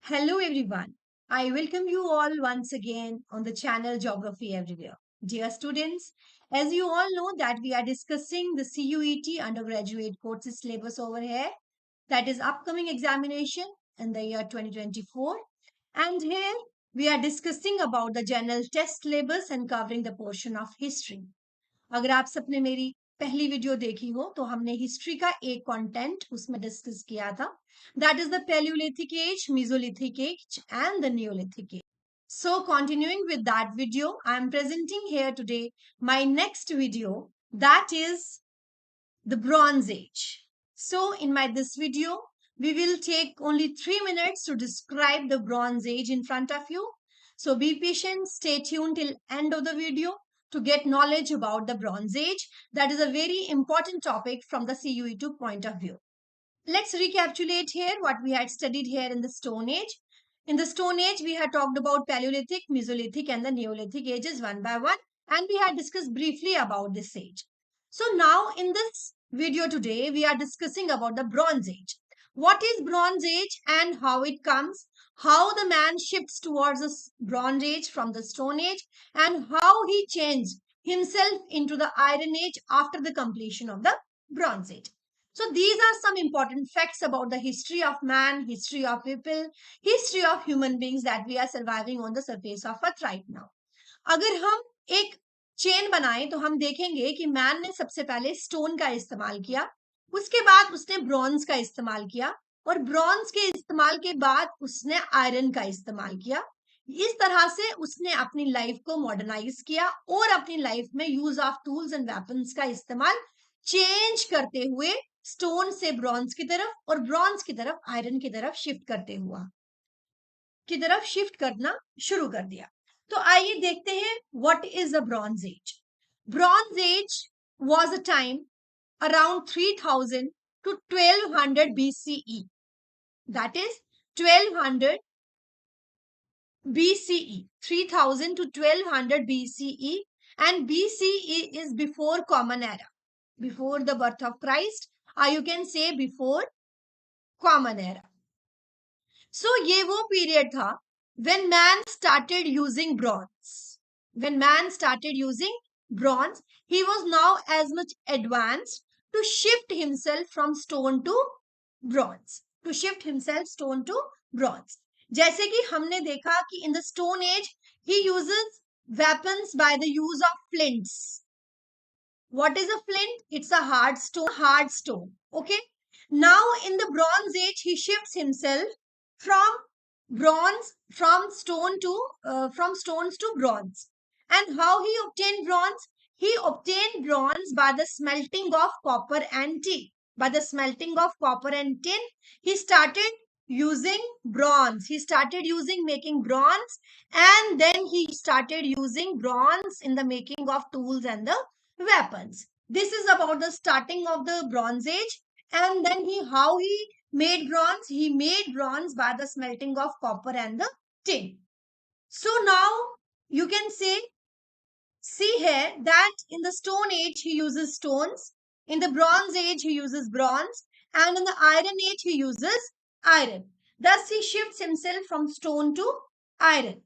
Hello everyone. I welcome you all once again on the channel Geography Everywhere. Dear students, as you all know that we are discussing the CUET undergraduate courses syllabus over here, that is upcoming examination in the year 2024, and here we are discussing about the general test syllabus and covering the portion of history. अगर आप सबने मेरी पहली video देखी हो तो हमने history का एक कंटेंट उसमें डिस्कस किया था that is the palaeolithic age mesolithic age and the neolithic age so continuing with that video I am presenting here today my next video that is the Bronze Age. So in my this video, we will take only 3 minutes to describe the Bronze Age in front of you. So be patient, stay tuned till end of the video to get knowledge about the Bronze Age. That is a very important topic from the CUE2 point of view. Let's recapitulate here what we had studied here in the Stone Age. In the Stone Age, we had talked about Paleolithic, Mesolithic and the Neolithic ages one by one, and we had discussed briefly about this age. So now in this video today, we are discussing about the Bronze Age. What is Bronze Age and how it comes, how the man shifts towards the Bronze Age from the Stone Age, and how he changed himself into the Iron Age after the completion of the Bronze Age. So these are some important facts about the history of man, history of people, history of human beings that we are surviving on the surface of earth right now. अगर हम एक chain बनाएं तो हम देखेंगे कि man ने सबसे पहले स्टोन का इस्तेमाल किया, उसके बाद उसने ब्रॉन्ज का इस्तेमाल किया और ब्रॉन्ज के इस्तेमाल के बाद उसने आयरन का इस्तेमाल किया. इस तरह से उसने अपनी लाइफ को मॉडर्नाइज किया और अपनी लाइफ में use of tools and weapons का इस्तेमाल चेंज करते हुए स्टोन से ब्रॉन्ज की तरफ और ब्रॉन्ज की तरफ आयरन की तरफ शिफ्ट करना शुरू कर दिया. तो आइए देखते हैं what is the bronze age. Bronze age was a time around 3000 to 1200 BCE. That is 1200 BCE. 3000 to 1200 BCE, and BCE is before common era, before the birth of Christ, or you can say before common era. So ये वो period था when man started using bronze. When man started using bronze, he was now as much advanced to shift himself from stone to bronze. To shift himself stone to bronze. जैसे कि हमने देखा कि in the stone age he uses weapons by the use of flints. What is a flint? It's a hard stone. Okay. Now in the bronze age he shifts himself from from stones to bronze. And how he obtained bronze? He obtained bronze by the smelting of copper and tin. By the smelting of copper and tin, he started using bronze. He started making bronze, and then he started using bronze in the making of tools and the weapons. This is about the starting of the Bronze Age. And then how he made bronze? He made bronze by the smelting of copper and the tin. So now you can see here that in the Stone Age he uses stones, in the Bronze Age he uses bronze, and in the Iron Age he uses iron. Thus he shifts himself from stone to iron.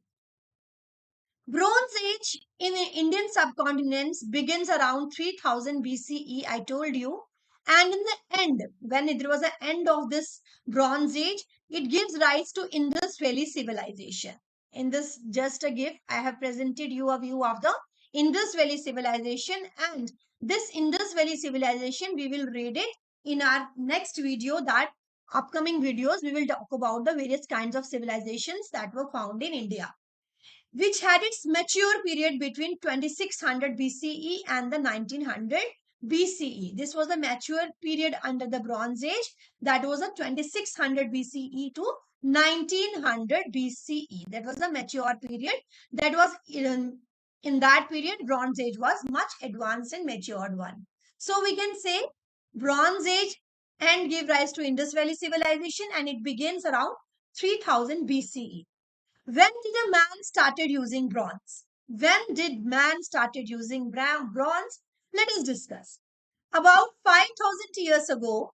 Bronze Age in the Indian subcontinent begins around 3000 BCE, I told you. And in the end, when there was an end of this Bronze Age, it gives rise to Indus Valley civilization. In this just a gift, I have presented you a view of the Indus Valley civilization, and this Indus Valley civilization, we will read it in our next video. That upcoming videos, we will talk about the various kinds of civilizations that were found in India, which had its mature period between 2600 BCE and the 1900 BCE. This was the mature period under the Bronze Age. That was a 2600 BCE to 1900 BCE. That was the mature period. That was in that period, Bronze Age was much advanced and matured one. So we can say Bronze Age and give rise to Indus Valley civilization, and it begins around 3000 BCE. When did a man started using bronze? When did man started using bronze? Let us discuss. About 5000 years ago,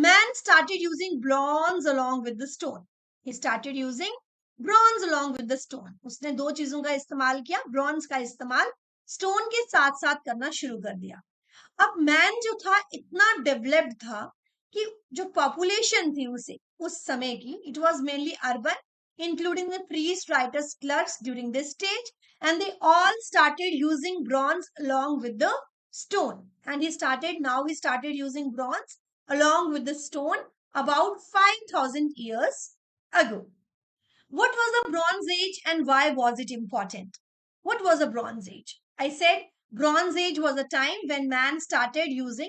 Man started using bronze along with the stone. He started using bronze along with the stone. उसने दो चीजों का इस्तेमाल किया, bronze का इस्तेमाल stone के साथ साथ करना शुरू कर दिया. अब मैन जो था इतना डेवलप्ड था कि जो पॉपुलेशन थी उस समय की, it was mainly urban, including the priest, writers, clerks during this stage, and they all started using bronze along with the stone. And he started using bronze along with the stone about 5000 years ago. What was the Bronze Age and why was it important? What was the Bronze Age? I said Bronze Age was a time when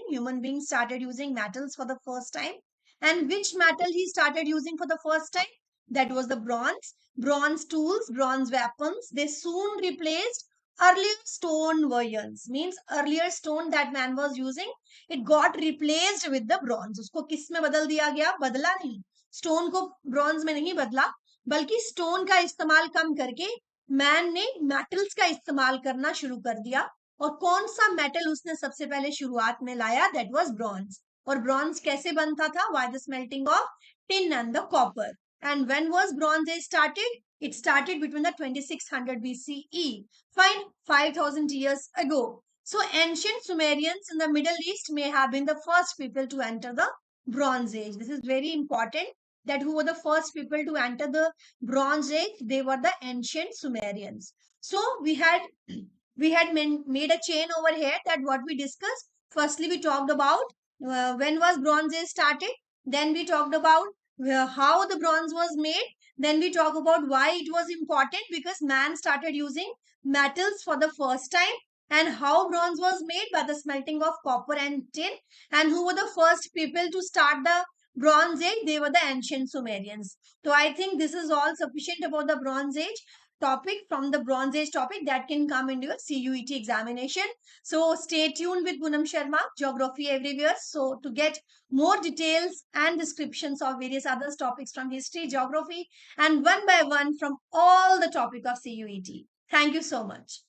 human beings started using metals for the first time. And which metal he started using for the first time? That was the bronze. Bronze tools, bronze weapons, they soon replaced earlier stone versions. Means earlier stone that man was using, it got replaced with the bronze. उसको किस में बदल दिया गया? बदला नहीं. Stone को bronze में नहीं बदला, बल्कि स्टोन का इस्तेमाल कम करके मैन ने मेटल्स का इस्तेमाल करना शुरू कर दिया. और कौन सा मेटल उसने सबसे पहले शुरुआत में लाया? That was bronze. और ब्रॉन्ज कैसे बनता था? By the smelting of tin and the copper. And when was bronze age started? It started between the 2600 BCE, fine, 5000 years ago. So ancient Sumerians in the Middle East may have been the first people to enter the Bronze Age. This is very important, that who were the first people to enter the Bronze Age? They were the ancient Sumerians. So made a chain over here, that what we discussed. Firstly, we talked about when was Bronze Age started. Then we talked about how the bronze was made. Then we talk about why it was important, because man started using metals for the first time, and how bronze was made by the smelting of copper and tin, and who were the first people to start the Bronze Age? They were the ancient Sumerians. So I think this is all sufficient about the Bronze Age topic, from the Bronze Age topic that can come into your CUET examination. So stay tuned with Poonam Sharma, Geography Everywhere. So to get more details and descriptions of various other topics from history, geography, and one by one from all the topic of CUET. Thank you so much.